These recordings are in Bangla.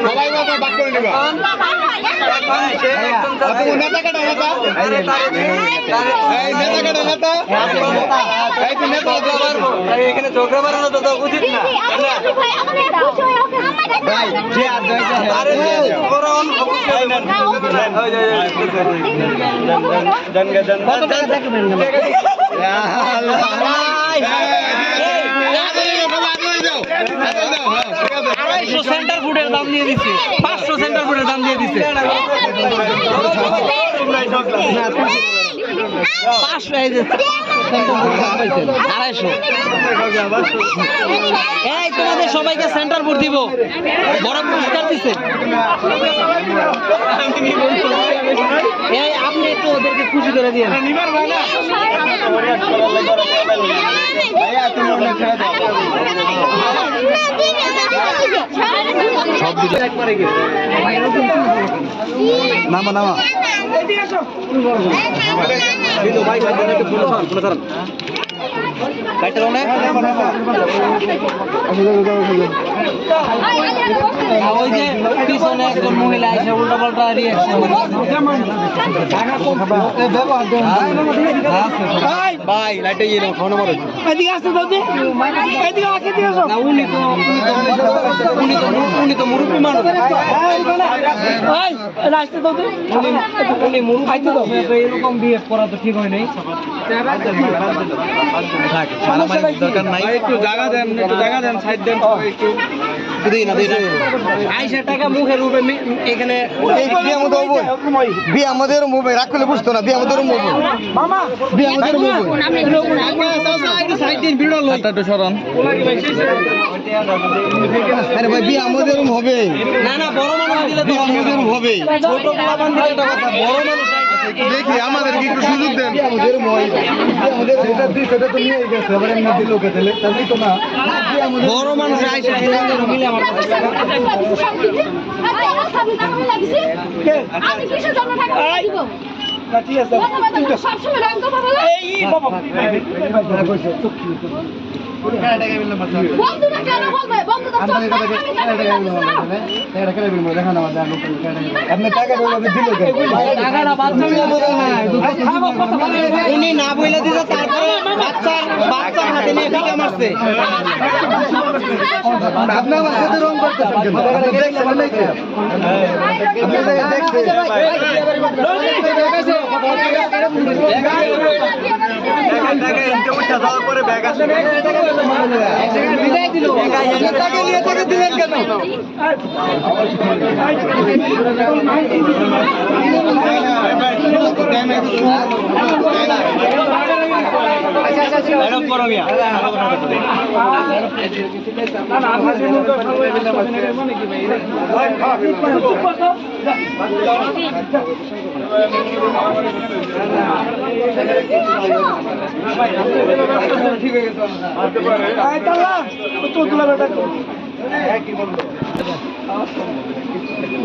সবাই বাক করে নিবা নেতা কাটা নেতা এখানে ঝগড়া বাড়ানো তো উচিত না সেন্টার ফুডের দাম দিয়ে দিচ্ছে 500 সেন্টার ফুডের দাম দিয়ে দিচ্ছে 250 এই তোমাদের সবাইকে সেন্টার ফুড দিব বড় পুরস্কার দিচ্ছে এই আপনি একটু ওদেরকে খুশি করে দিয়ে নামা নামা ওই যে পিছনে একজন মহিলা এসে উল্টা পাল্টা ভাই লাইটে গিয়ে ফোন নাম্বার উনি তো মুরব্বী মানুষ এরকম বিয়ে করা তো ঠিক হয় নাই দরকার নাই একটু জায়গা দেন সাইড দেন একটু এখানে বিয়ে আমাদের মোবাইল রাখ করলে বুঝতো না বিয়ে আমাদের মোবাইল বিয়ে আমাদের সরণ আরে ভাই বিয়ে আমাদের হবে না না বড় মানুষ দিলে তো আমাদের হবে ছোট পোলাপান দিলে একটা কথা বড় মানুষ দেখি আমাদের কি একটু সুযোগ দেন আমাদের সেটা তো নিয়ে গেছে এবার এমনি দিল ওকে দিলে তাহলে তো না বড় মানুষ আইসা মিলে আমার আমি কিসের জন্য টাকা দিব ঠিক আছে সব সময় রঙ কথা বলে এই বাবা বন্ধুরা কেন বলবে বন্ধুরা উনি না বইলে দিতে তারপরে বাচ্চার হাতে নিয়ে টিকা মারছে আপনি আমার সাথে রং ঠিক হয়ে গেছে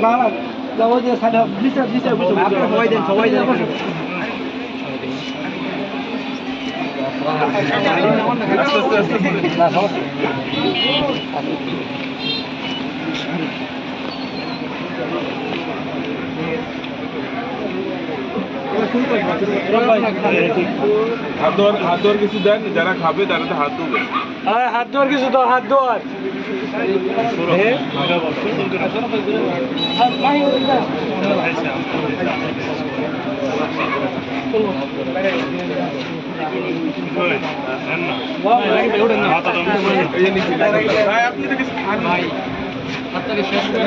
না না যাবো যে সবাই দেন হাত ধোয়ার কিছু দেন যারা খাবে তারা তো হাত ধোবে হাত ধোয়ার কিছু তো হাত ধোয়ার আপনি তো কিছু খান ভাই আপনাকে শেষ করে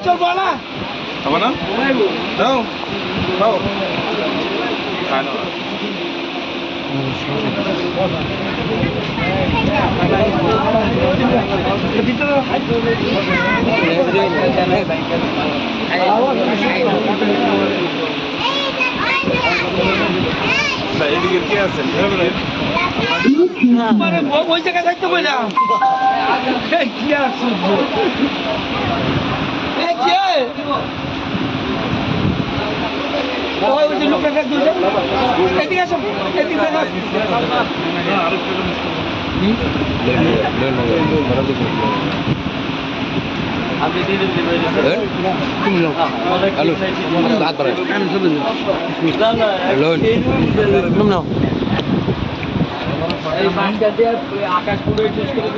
চলবো না খাবো না দাও খাও খায় না এদিকে কে আছেন ওই জায়গায় যাইতে বললাম কি আছে ওই যে লোকটা দুটো এদিকে আসো এদিকে আকাশ পুরো চুজ করে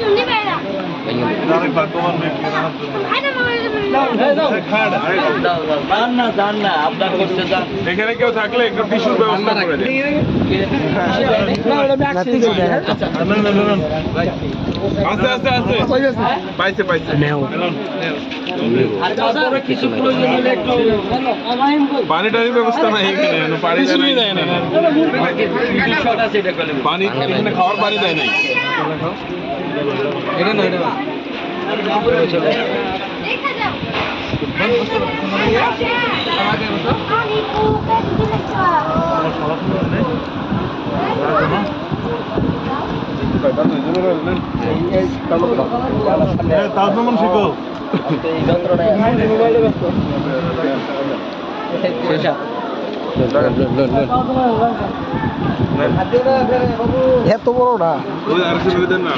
তুমি বেড়া এখানে কেউ থাকলে একটু টিস্যুর ব্যবস্থা করে দেন আস্তে আস্তে আস্তে পাইছে পাইছে পানি টানির ব্যবস্থা নাই এখানে পানি দেয় না পানি এখানে খাওয়ার পানি দেয় নাই এটা না এটা দেখা যাও তাজমান শিখো এত বড় না ওই আর কিছু দেন না